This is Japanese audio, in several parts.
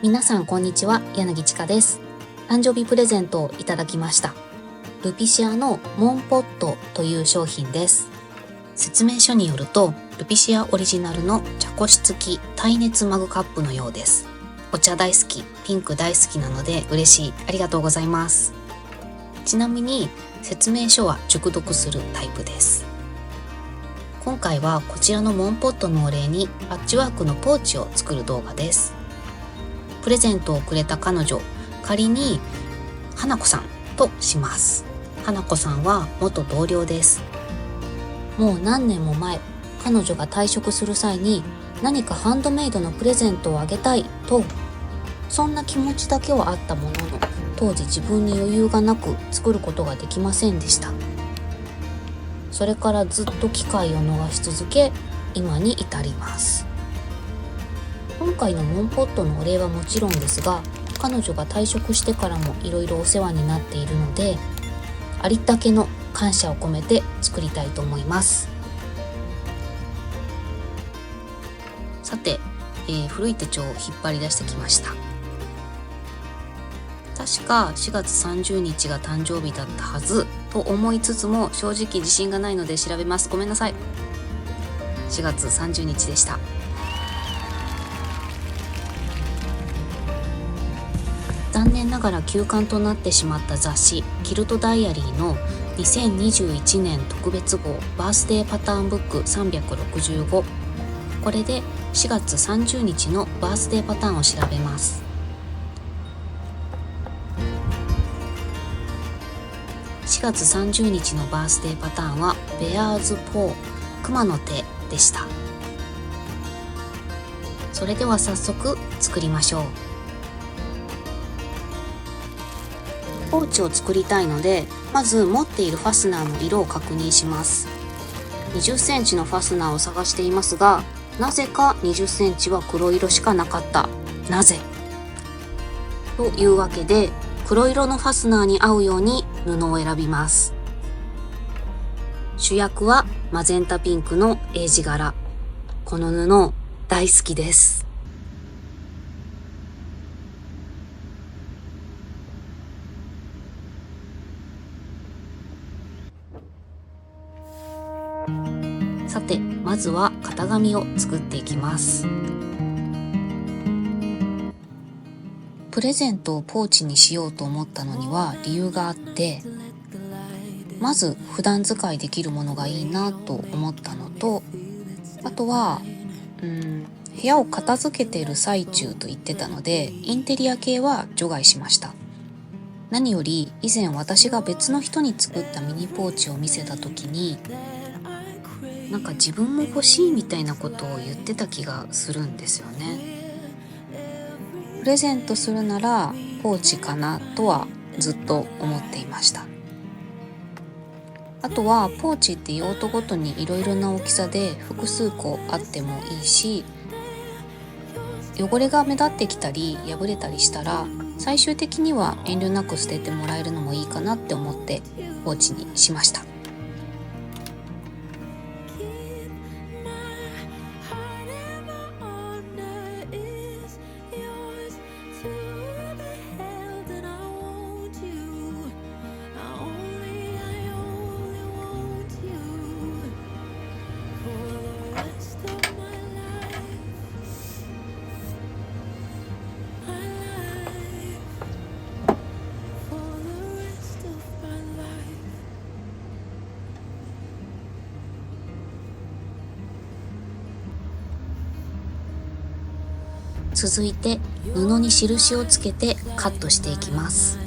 皆さんこんにちは、柳千佳です。誕生日プレゼントをいただきました。ルピシアのモンポットという商品です。説明書によると、ルピシアオリジナルの茶こし付き耐熱マグカップのようです。お茶大好き、ピンク大好きなので嬉しい。ありがとうございます。ちなみに説明書は熟読するタイプです。今回はこちらのモンポットのお礼にパッチワークのポーチを作る動画です。プレゼントをくれた彼女、仮に花子さんとします。花子さんは元同僚です。もう何年も前、彼女が退職する際に何かハンドメイドのプレゼントをあげたいと、そんな気持ちだけはあったものの、当時自分に余裕がなく作ることができませんでした。それからずっと機会を逃し続け、今に至ります。今回のモンポットのお礼はもちろんですが、彼女が退職してからもいろいろお世話になっているので、ありったけの感謝を込めて作りたいと思います。さて、古い手帳を引っ張り出してきました。確か4月30日が誕生日だったはずと思いつつも、正直自信がないので調べます。ごめんなさい。4月30日でした。残念ながら休刊となってしまった雑誌キルトダイアリーの2021年特別号バースデーパターンブック365、これで4月30日のバースデーパターンを調べます。4月30日のバースデーパターンはベアーズポー、熊の手でした。それでは早速作りましょう。ポーチを作りたいので、まず持っているファスナーの色を確認します。20センチのファスナーを探していますが、なぜか20センチは黒色しかなかった。なぜ？というわけで、黒色のファスナーに合うように布を選びます。主役はマゼンタピンクの英字柄。この布大好きです。さて、まずは型紙を作っていきます。プレゼントをポーチにしようと思ったのには理由があって、まず普段使いできるものがいいなと思ったのと、あとは部屋を片付けている最中と言ってたので、インテリア系は除外しました。何より以前私が別の人に作ったミニポーチを見せた時に、なんか自分も欲しいみたいなことを言ってた気がするんですよね。プレゼントするならポーチかなとはずっと思っていました。あとはポーチって用途ごとにいろいろな大きさで複数個あってもいいし、汚れが目立ってきたり破れたりしたら最終的には遠慮なく捨ててもらえるのもいいかなって思ってポーチにしました。続いて布に印をつけてカットしていきます。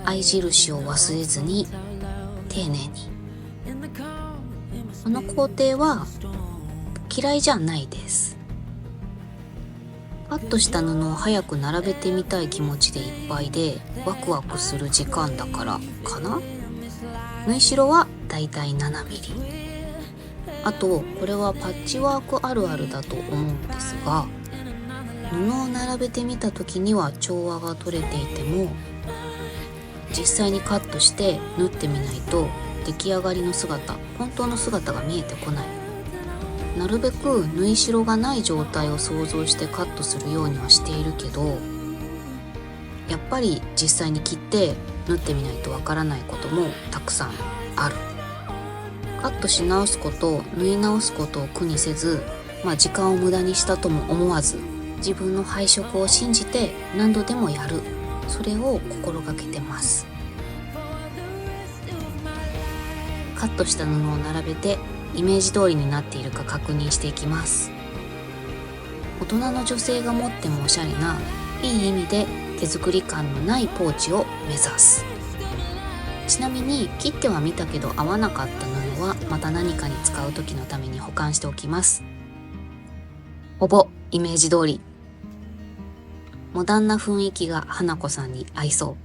合い印を忘れずに丁寧に。この工程は嫌いじゃないです。カットした布を早く並べてみたい気持ちでいっぱいで、ワクワクする時間だからかな。縫い代はだいたい7ミリ。あとこれはパッチワークあるあるだと思うんですが、布を並べてみた時には調和が取れていても、実際にカットして縫ってみないと出来上がりの姿、本当の姿が見えてこない。なるべく縫い代がない状態を想像してカットするようにはしているけど、やっぱり実際に切って縫ってみないとわからないこともたくさんある。カットし直すこと縫い直すことを苦にせず、時間を無駄にしたとも思わず、自分の配色を信じて何度でもやる、それを心がけてます。カットした布を並べてイメージ通りになっているか確認していきます。大人の女性が持ってもおしゃれな、いい意味で手作り感のないポーチを目指す。ちなみに切ってはみたけど合わなかった布はまた何かに使う時のために保管しておきます。ほぼイメージ通り。モダンな雰囲気が花子さんに合いそう。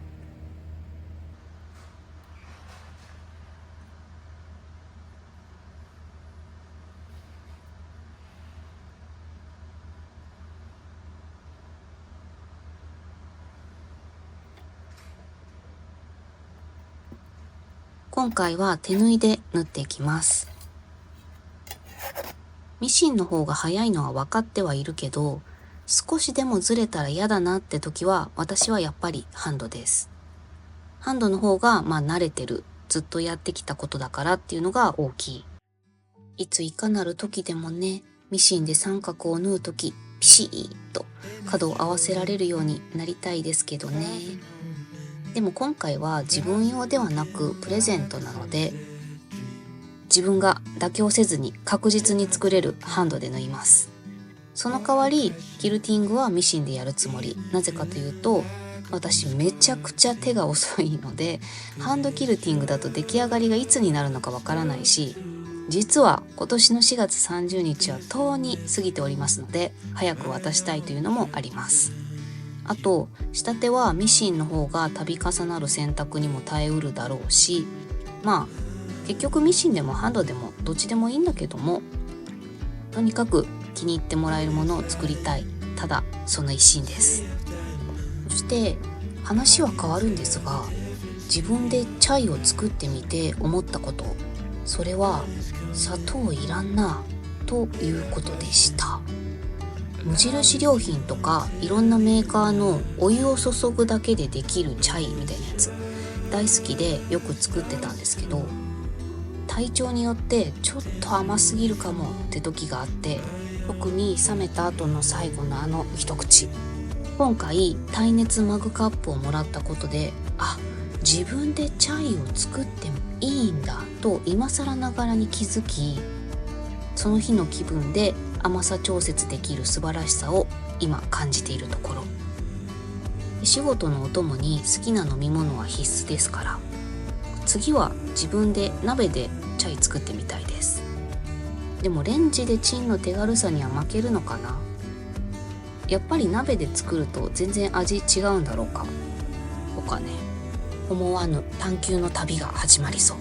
今回は手縫いで縫っていきます。ミシンの方が早いのは分かってはいるけど、少しでもずれたら嫌だなって時は私はやっぱりハンドです。ハンドの方が慣れてる、ずっとやってきたことだからっていうのが大きい。いついかなる時でもね、ミシンで三角を縫う時ピシッと角を合わせられるようになりたいですけどね。でも今回は自分用ではなくプレゼントなので、自分が妥協せずに確実に作れるハンドで縫います。その代わりキルティングはミシンでやるつもり。なぜかというと、私めちゃくちゃ手が遅いので、ハンドキルティングだと出来上がりがいつになるのかわからないし、実は今年の4月30日はとうに過ぎておりますので、早く渡したいというのもあります。あと仕立てはミシンの方が度重なる洗濯にも耐えうるだろうし、結局ミシンでもハンドでもどっちでもいいんだけども、とにかく気に入ってもらえるものを作りたい、ただその一心です。そして話は変わるんですが、自分でチャイを作ってみて思ったこと、それは砂糖いらんなということでした。無印良品とかいろんなメーカーのお湯を注ぐだけでできるチャイみたいなやつ大好きでよく作ってたんですけど、体調によってちょっと甘すぎるかもって時があって、特に冷めた後の最後の一口、今回耐熱マグカップをもらったことで、自分でチャイを作ってもいいんだと今更ながらに気づき、その日の気分で甘さ調節できる素晴らしさを今感じているところ。仕事のお供に好きな飲み物は必須ですから、次は自分で鍋でチャイ作ってみたいです。でもレンジでチンの手軽さには負けるのかな。やっぱり鍋で作ると全然味違うんだろうか。とかね、思わぬ探求の旅が始まりそう。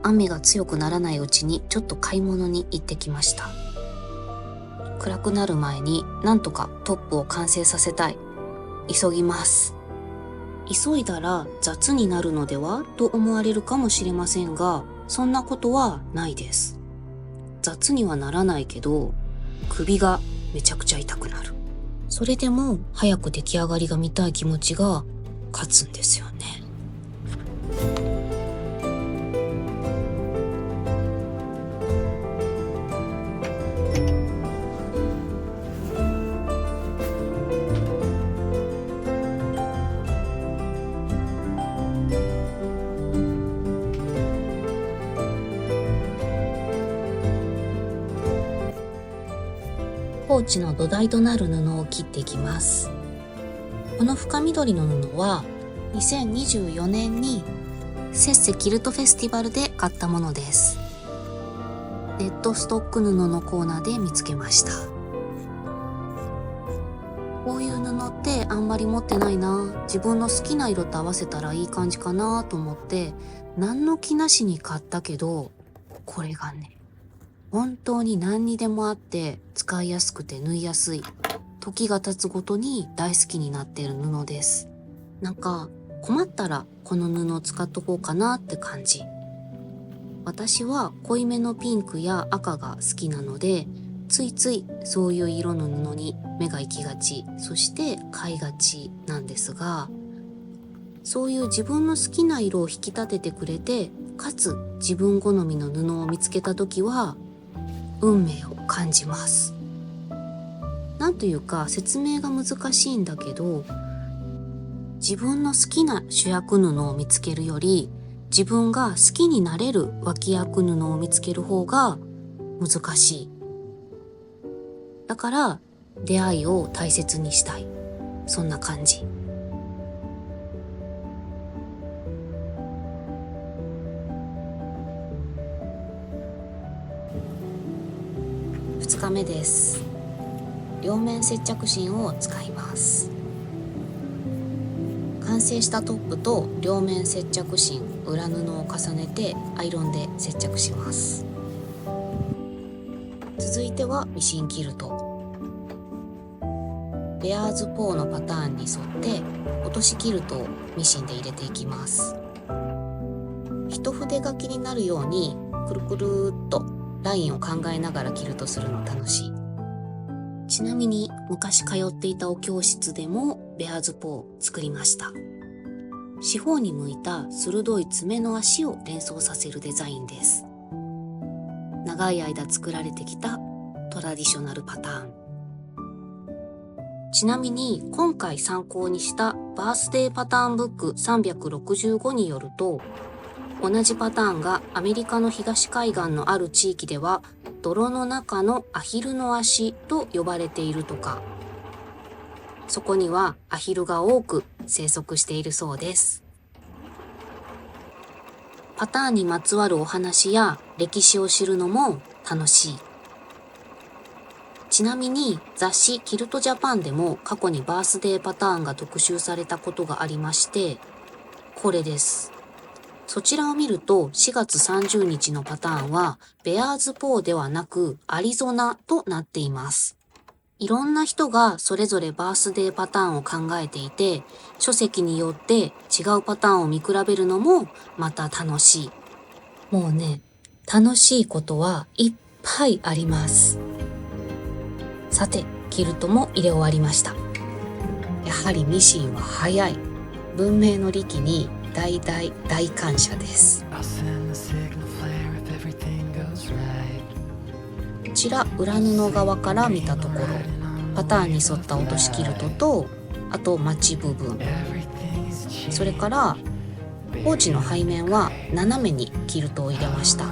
雨が強くならないうちにちょっと買い物に行ってきました。暗くなる前になんとかトップを完成させたい。急ぎます。急いだら雑になるのではと思われるかもしれませんが、そんなことはないです。雑にはならないけど、首がめちゃくちゃ痛くなる。それでも早く出来上がりが見たい気持ちが勝つんですよね。ポーチの土台となる布を切っていきます。この深緑の布は2024年にセッセキルトフェスティバルで買ったものです。デッドストック布のコーナーで見つけました。こういう布ってあんまり持ってないな、自分の好きな色と合わせたらいい感じかなと思って何の気なしに買ったけど、これがね、本当に何にでもあって使いやすくて縫いやすい、時が経つごとに大好きになっている布です。なんか困ったらこの布を使っとこうかなって感じ。私は濃いめのピンクや赤が好きなので、ついついそういう色の布に目が行きがち、そして買いがちなんですが、そういう自分の好きな色を引き立ててくれて、かつ自分好みの布を見つけた時は運命を感じます。なんというか説明が難しいんだけど、自分の好きな主役布を見つけるより、自分が好きになれる脇役布を見つける方が難しい。だから出会いを大切にしたい、そんな感じ。2日目です。両面接着芯を使います。完成したトップと両面接着芯、裏布を重ねてアイロンで接着します。続いてはミシンキルト。ベアーズポーのパターンに沿って落としキルトをミシンで入れていきます。一筆書きになるようにくるくるっとラインを考えながらキルトするの楽しい。ちなみに昔通っていたお教室でもベアーズポー作りました。四方に向いた鋭い爪の足を連想させるデザインです。長い間作られてきたトラディショナルパターン。ちなみに今回参考にしたバースデーパターンブック365によると、同じパターンがアメリカの東海岸のある地域では泥の中のアヒルの足と呼ばれているとか、そこにはアヒルが多く生息しているそうです。パターンにまつわるお話や歴史を知るのも楽しい。ちなみに雑誌キルトジャパンでも過去にバースデーパターンが特集されたことがありまして、これです。そちらを見ると4月30日のパターンはベアーズポーではなくアリゾナとなっています。いろんな人がそれぞれバースデーパターンを考えていて、書籍によって違うパターンを見比べるのもまた楽しい。もうね、楽しいことはいっぱいあります。さて、キルトも入れ終わりました。やはりミシンは早い。文明の利器に大感謝です。こちら裏布側から見たところ、パターンに沿った落としキルトと、あとマチ部分、それからポーチの背面は斜めにキルトを入れました。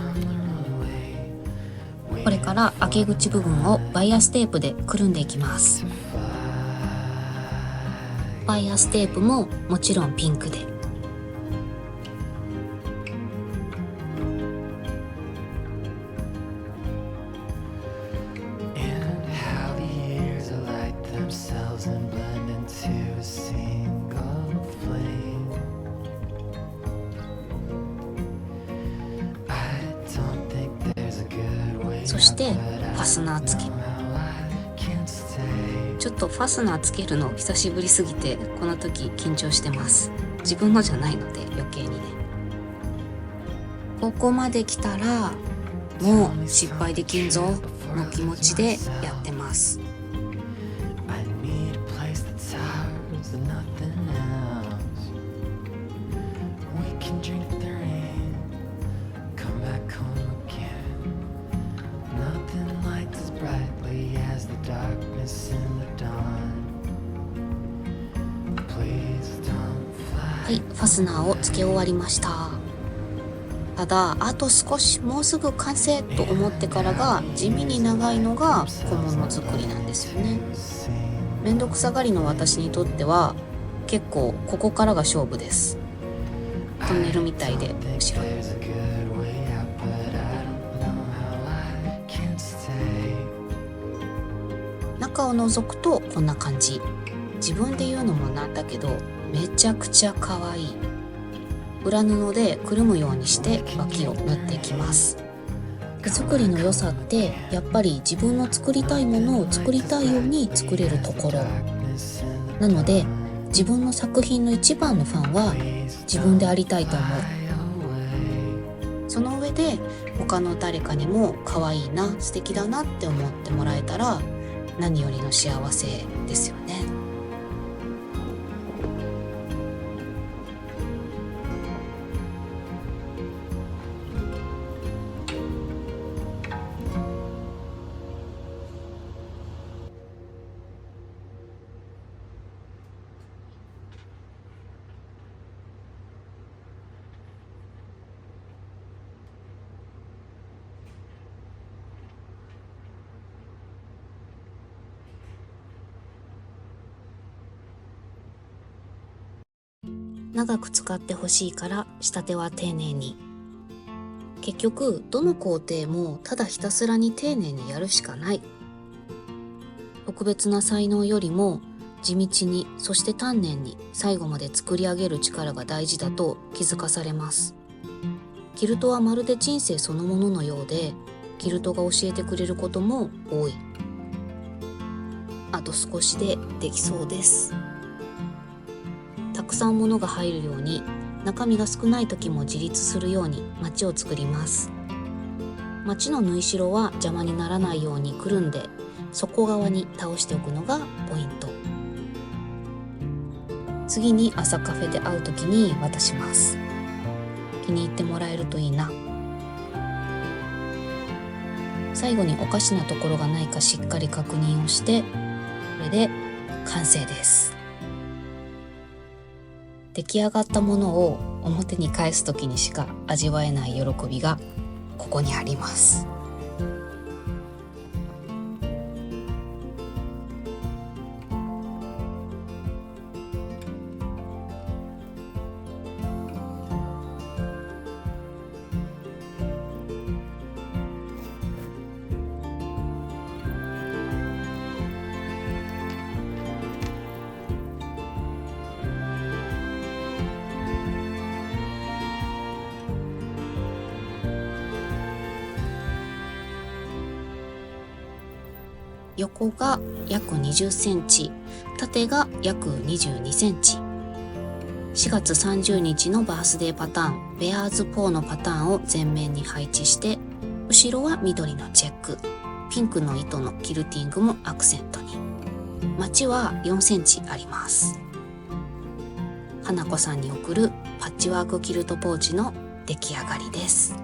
これから開け口部分をバイアステープでくるんでいきます。バイアステープももちろんピンクで。そしてファスナー付け。ちょっとファスナーつけるの久しぶりすぎてこの時緊張してます。自分のじゃないので余計にね。ここまで来たらもう失敗できんぞの気持ちでやってます。はい、ファスナーを付け終わりました。ただあと少し、もうすぐ完成と思ってからが地味に長いのが小物作りなんですよね。めんどくさがりの私にとっては結構ここからが勝負です。トンネルみたいで面白い。中を覗くとこんな感じ。自分で言うのもなんだけどめちゃくちゃ可愛い。裏布でくるむようにして脇を縫っていきます。手作りの良さってやっぱり自分の作りたいものを作りたいように作れるところなので、自分の作品の一番のファンは自分でありたいと思う。その上で他の誰かにも可愛いな、素敵だなって思ってもらえたら何よりの幸せですよね。長く使ってほしいから仕立ては丁寧に。結局どの工程もただひたすらに丁寧にやるしかない。特別な才能よりも地道に、そして丹念に最後まで作り上げる力が大事だと気づかされます。キルトはまるで人生そのもののようで、キルトが教えてくれることも多い。あと少しでできそうです。たくさん物が入るように、中身が少ない時も自立するようにマチを作ります。マチの縫い代は邪魔にならないようにくるんで底側に倒しておくのがポイント。次に朝カフェで会う時に渡します。気に入ってもらえるといいな。最後におかしなところがないかしっかり確認をして、これで完成です。出来上がったものを表に返す時にしか味わえない喜びがここにあります。横が約20センチ、縦が約22センチ。4月30日のバースデーパターン、ベアーズポーのパターンを前面に配置して、後ろは緑のチェック、ピンクの糸のキルティングもアクセントに。マチは4センチあります。花子さんに送るパッチワークキルトポーチの出来上がりです。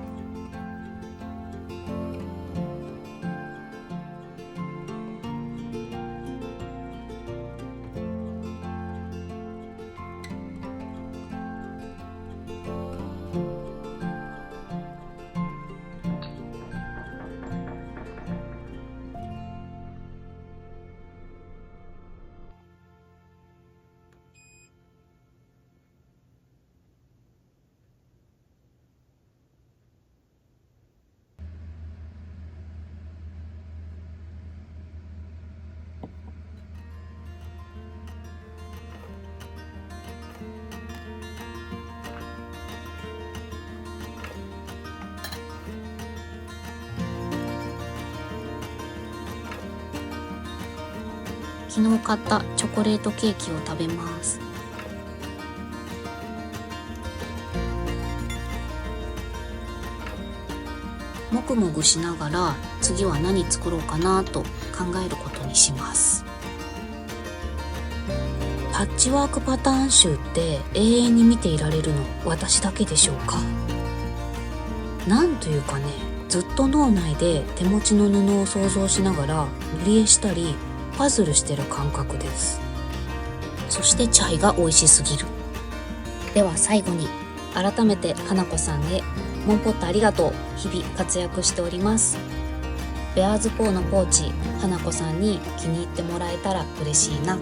昨日買ったチョコレートケーキを食べます。もぐもぐしながら次は何作ろうかなと考えることにします。パッチワークパターン集って永遠に見ていられるの私だけでしょうか。なんというかね、ずっと脳内で手持ちの布を想像しながら塗り絵したりパズルしてる感覚です。そしてチャイが美味しすぎる。では最後に改めて花子さんへモンポットありがとう。日々活躍しております。ベアーズポーのポーチ、花子さんに気に入ってもらえたら嬉しいな。